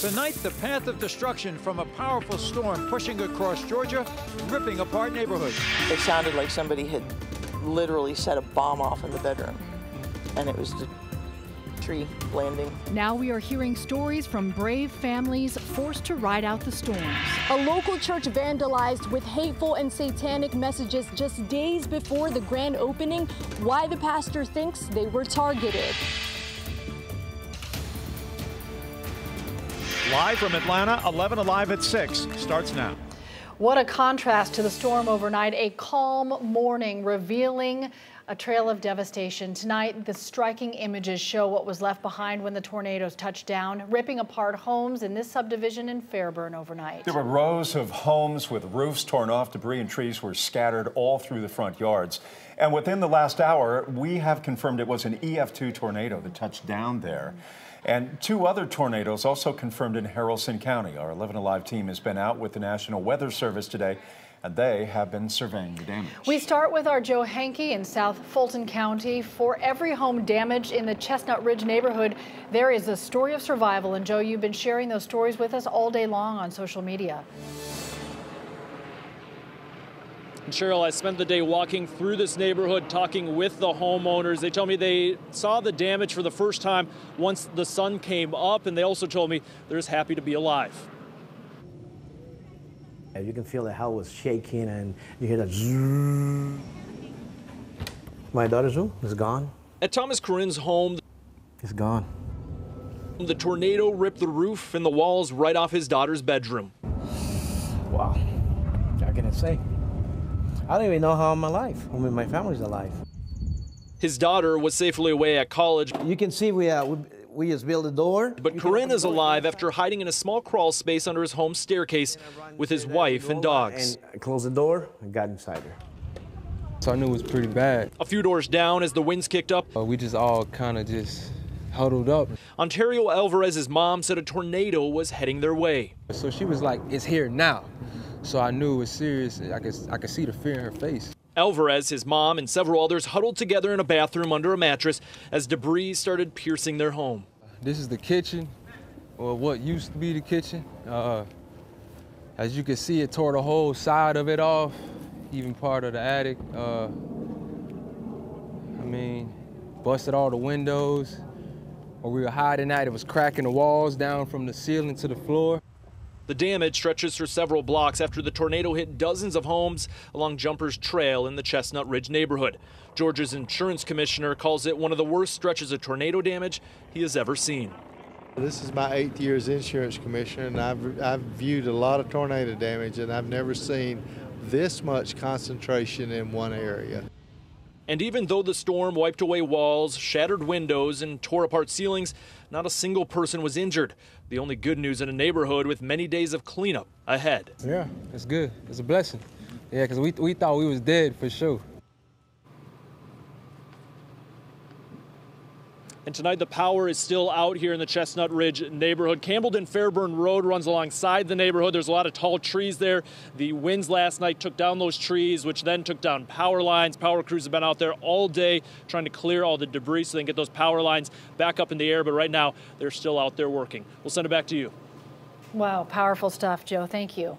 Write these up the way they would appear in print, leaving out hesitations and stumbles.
Tonight, the path of destruction from a powerful storm pushing across Georgia, ripping apart neighborhoods. It sounded like somebody had literally set a bomb off in the bedroom, and it was the tree landing. Now we are hearing stories from brave families forced to ride out the storms. A local church vandalized with hateful and satanic messages just days before the grand opening. Why the pastor thinks they were targeted. Live from Atlanta, 11Alive at 6 starts now. What a contrast to the storm overnight. A calm morning revealing a trail of devastation. Tonight, the striking images show what was left behind when the tornadoes touched down, ripping apart homes in this subdivision in Fairburn overnight. There were rows of homes with roofs torn off. Debris and trees were scattered all through the front yards. And within the last hour, we have confirmed it was an EF2 tornado that touched down there. And two other tornadoes also confirmed in Haralson County. Our 11Alive team has been out with the National Weather Service today, and they have been surveying the damage. We start with our Joe Hankey in South Fulton County. For every home damaged in the Chestnut Ridge neighborhood, there is a story of survival. And Joe, you've been sharing those stories with us all day long on social media. And Cheryl, I spent the day walking through this neighborhood, talking with the homeowners. They tell me they saw the damage for the first time once the sun came up, and they also told me they're just happy to be alive. You can feel the house was shaking, and you hear that zzz. My daughter's room is gone. At Thomas Corinne's home, It's gone. the tornado ripped the roof and the walls right off his daughter's bedroom. Wow. What can I say? I don't even know how I'm alive. I mean, my family's alive. His daughter was safely away at college. You can see we just built a door. But Corinne is alive after hiding in a small crawl space under his home staircase with his wife and dogs. And I closed the door and got inside her. So I knew it was pretty bad. A few doors down as the winds kicked up. We just all kind of just huddled up. Ontario Alvarez's mom said a tornado was heading their way. So she was like, it's here now. So I knew it was serious. I could see the fear in her face. Alvarez, his mom, and several others huddled together in a bathroom under a mattress as debris started piercing their home. This is the kitchen, or what used to be the kitchen. As you can see, it tore the whole side of it off, even part of the attic. Busted all the windows. Where we were hiding at, it was cracking the walls down from the ceiling to the floor. The damage stretches for several blocks after the tornado hit dozens of homes along Jumpers Trail in the Chestnut Ridge neighborhood. Georgia's insurance commissioner calls it one of the worst stretches of tornado damage he has ever seen. This is my 8th year as insurance commissioner, and I've viewed a lot of tornado damage, and I've never seen this much concentration in one area. And even though the storm wiped away walls, shattered windows, and tore apart ceilings, not a single person was injured. The only good news in a neighborhood with many days of cleanup ahead. Yeah, it's good. It's a blessing. Yeah, because we thought we was dead for sure. And tonight the power is still out here in the Chestnut Ridge neighborhood. Campbellton Fairburn Road runs alongside the neighborhood. There's a lot of tall trees there. The winds last night took down those trees, which then took down power lines. Power crews have been out there all day trying to clear all the debris so they can get those power lines back up in the air. But right now, they're still out there working. We'll send it back to you. Wow, powerful stuff, Joe. Thank you.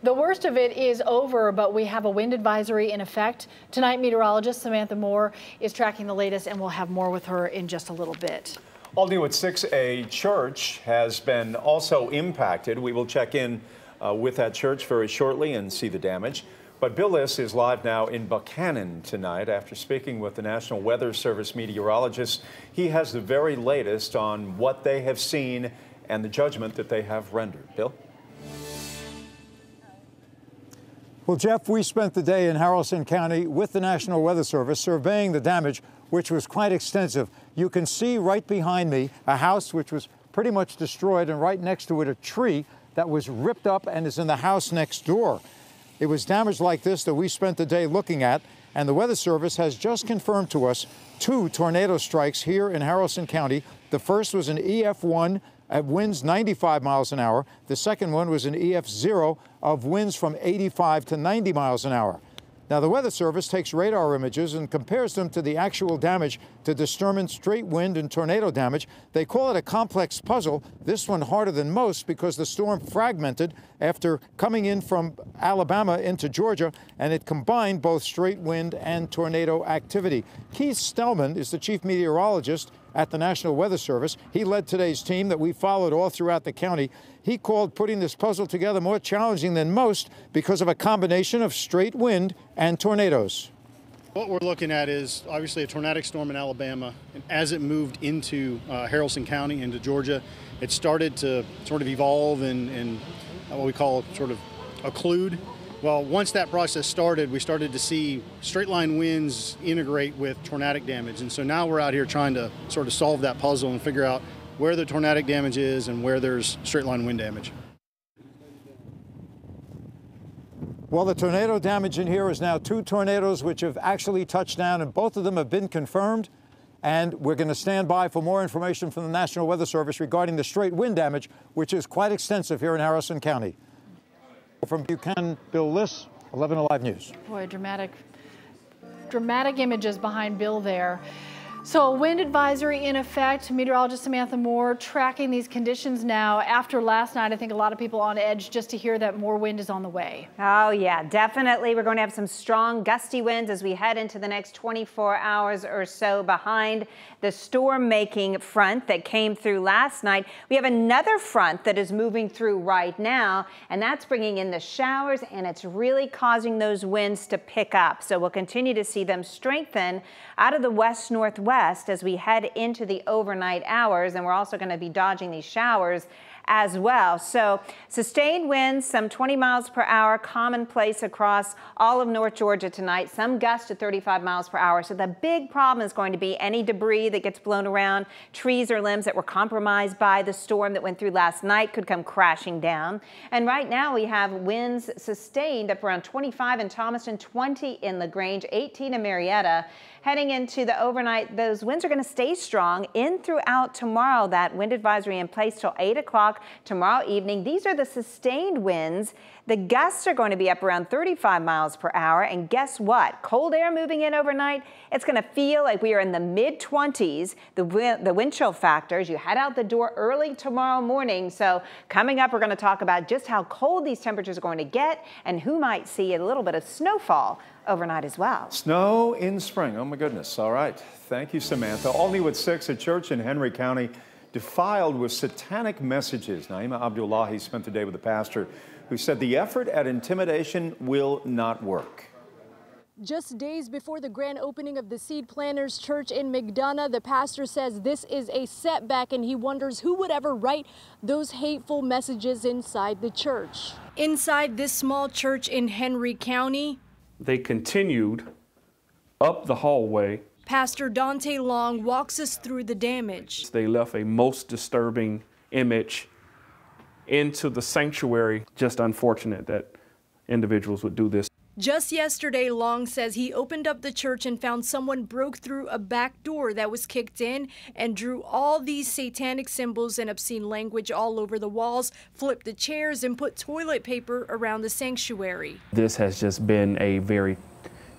The worst of it is over, but we have a wind advisory in effect. Tonight, meteorologist Samantha Moore is tracking the latest, and we'll have more with her in just a little bit. All new at 6, a church has been also impacted. We will check in with that church very shortly and see the damage. But Bill Liss is live now in Buchanan tonight. After speaking with the National Weather Service meteorologist, he has the very latest on what they have seen and the judgment that they have rendered. Bill? Well, Jeff, we spent the day in Haralson County with the National Weather Service surveying the damage, which was quite extensive. You can see right behind me a house which was pretty much destroyed, and right next to it a tree that was ripped up and is in the house next door. It was damage like this that we spent the day looking at, and the Weather Service has just confirmed to us 2 tornado strikes here in Haralson County. The first was an EF1 at winds 95 miles an hour. The second one was an EF0 of winds from 85 to 90 miles an hour. Now, the Weather Service takes radar images and compares them to the actual damage to determine straight wind and tornado damage. They call it a complex puzzle, this one harder than most because the storm fragmented after coming in from Alabama into Georgia, and it combined both straight wind and tornado activity. Keith Stellman is the chief meteorologist at the National Weather Service. He led today's team that we followed all throughout the county. He called putting this puzzle together more challenging than most because of a combination of straight wind and tornadoes. What we're looking at is obviously a tornadic storm in Alabama, and as it moved into Haralson County, into Georgia, it started to sort of evolve and what we call sort of occlude. Well, once that process started, we started to see straight line winds integrate with tornadic damage. And so now we're out here trying to sort of solve that puzzle and figure out where the tornadic damage is and where there's straight line wind damage. Well, the tornado damage in here is now 2 tornadoes which have actually touched down, and both of them have been confirmed. And we're going to stand by for more information from the National Weather Service regarding the straight wind damage, which is quite extensive here in Haralson County. From Buchanan, Bill Liss, 11Alive News. Boy, dramatic images behind Bill there. So a wind advisory in effect. Meteorologist Samantha Moore tracking these conditions now. After last night, I think a lot of people on edge just to hear that more wind is on the way. Oh yeah, definitely. We're going to have some strong gusty winds as we head into the next 24 hours or so behind the storm-making front that came through last night. We have another front that is moving through right now, and that's bringing in the showers, and it's really causing those winds to pick up. So we'll continue to see them strengthen out of the west-northwest as we head into the overnight hours, and we're also going to be dodging these showers as well. So sustained winds, some 20 miles per hour, commonplace across all of North Georgia tonight. Some gusts to 35 miles per hour. So the big problem is going to be any debris that gets blown around, trees or limbs that were compromised by the storm that went through last night could come crashing down. And right now we have winds sustained up around 25 in Thomaston, 20 in LaGrange, 18 in Marietta. Heading into the overnight, those winds are going to stay strong in throughout tomorrow. That wind advisory in place till 8 o'clock tomorrow evening. These are the sustained winds. The gusts are going to be up around 35 miles per hour. And guess what? Cold air moving in overnight. It's going to feel like we are in the mid-20s. The wind chill factors. You head out the door early tomorrow morning. So coming up, we're going to talk about just how cold these temperatures are going to get and who might see a little bit of snowfall overnight as well. Snow in spring. Oh, my goodness. All right. Thank you, Samantha. All New at 6, a church in Henry County defiled with satanic messages. Naima Abdullahi spent the day with the pastor who said the effort at intimidation will not work. Just days before the grand opening of the Seed Planters Church in McDonough, the pastor says this is a setback, and he wonders who would ever write those hateful messages inside the church. Inside this small church in Henry County, they continued up the hallway. Pastor Dante Long walks us through the damage. They left a most disturbing image into the sanctuary. Just unfortunate that individuals would do this. Just yesterday, Long says he opened up the church and found someone broke through a back door that was kicked in and drew all these satanic symbols and obscene language all over the walls, flipped the chairs, and put toilet paper around the sanctuary. This has just been a very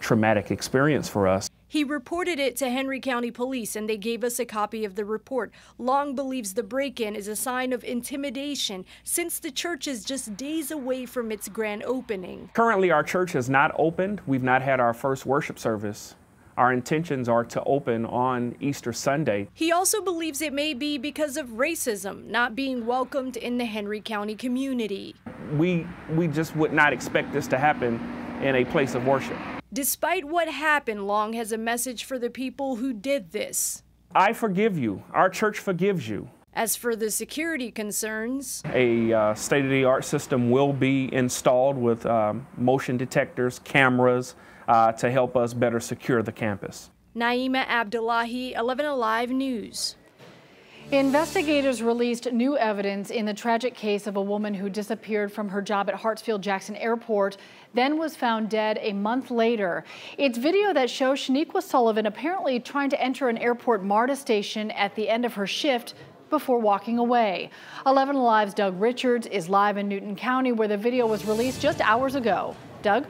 traumatic experience for us. He reported it to Henry County Police, and they gave us a copy of the report. Long believes the break-in is a sign of intimidation since the church is just days away from its grand opening. Currently, our church has not opened. We've not had our first worship service. Our intentions are to open on Easter Sunday. He also believes it may be because of racism, not being welcomed in the Henry County community. We just would not expect this to happen in a place of worship. Despite what happened, Long has a message for the people who did this. I forgive you. Our church forgives you. As for the security concerns, a state-of-the-art system will be installed with motion detectors, cameras, to help us better secure the campus. Naima Abdullahi, 11Alive News. Investigators released new evidence in the tragic case of a woman who disappeared from her job at Hartsfield-Jackson Airport, then was found dead a month later. It's video that shows Shaniqua Sullivan apparently trying to enter an airport MARTA station at the end of her shift before walking away. 11Alive's Doug Richards is live in Newton County, where the video was released just hours ago. Doug?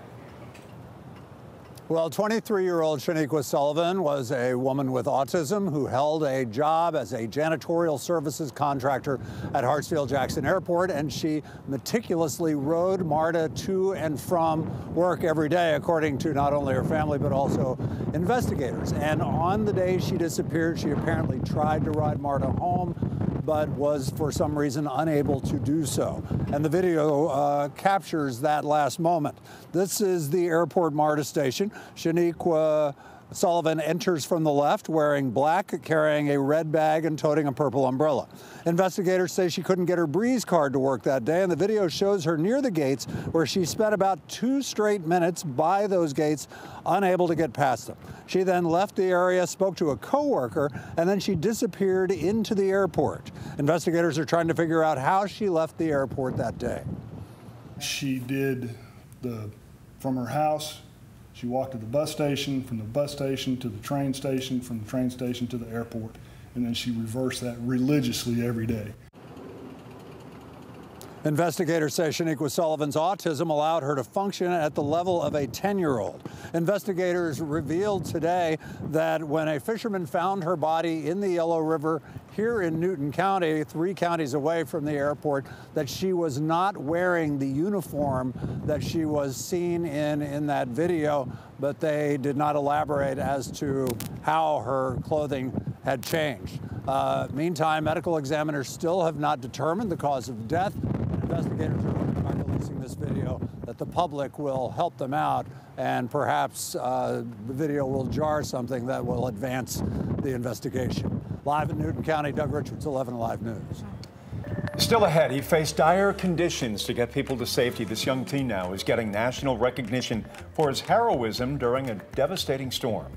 Well, 23-year-old Shaniqua Sullivan was a woman with autism who held a job as a janitorial services contractor at Hartsfield-Jackson Airport, and she meticulously rode MARTA to and from work every day, according to not only her family but also investigators. And on the day she disappeared, she apparently tried to ride MARTA home, but was for some reason unable to do so. And the video captures that last moment. This is the airport MARTA station. Shaniqua Sullivan enters from the left wearing black, carrying a red bag and toting a purple umbrella. Investigators say she couldn't get her Breeze card to work that day, and the video shows her near the gates where she spent about 2 straight minutes by those gates, unable to get past them. She then left the area, spoke to a coworker, and then she disappeared into the airport. Investigators are trying to figure out how she left the airport that day. She did from her house. She walked to the bus station, from the bus station to the train station, from the train station to the airport, and then she reversed that religiously every day. Investigators say Shaniqua Sullivan's autism allowed her to function at the level of a 10-year-old. Investigators revealed today that when a fisherman found her body in the Yellow River here in Newton County, 3 counties away from the airport, that she was not wearing the uniform that she was seen in that video, but they did not elaborate as to how her clothing had changed. Meantime, medical examiners still have not determined the cause of death. Investigators are hoping by releasing this video that the public will help them out, and perhaps the video will jar something that will advance the investigation. Live in Newton County, Doug Richards, 11Alive News. Still ahead, he faced dire conditions to get people to safety. This young teen now is getting national recognition for his heroism during a devastating storm.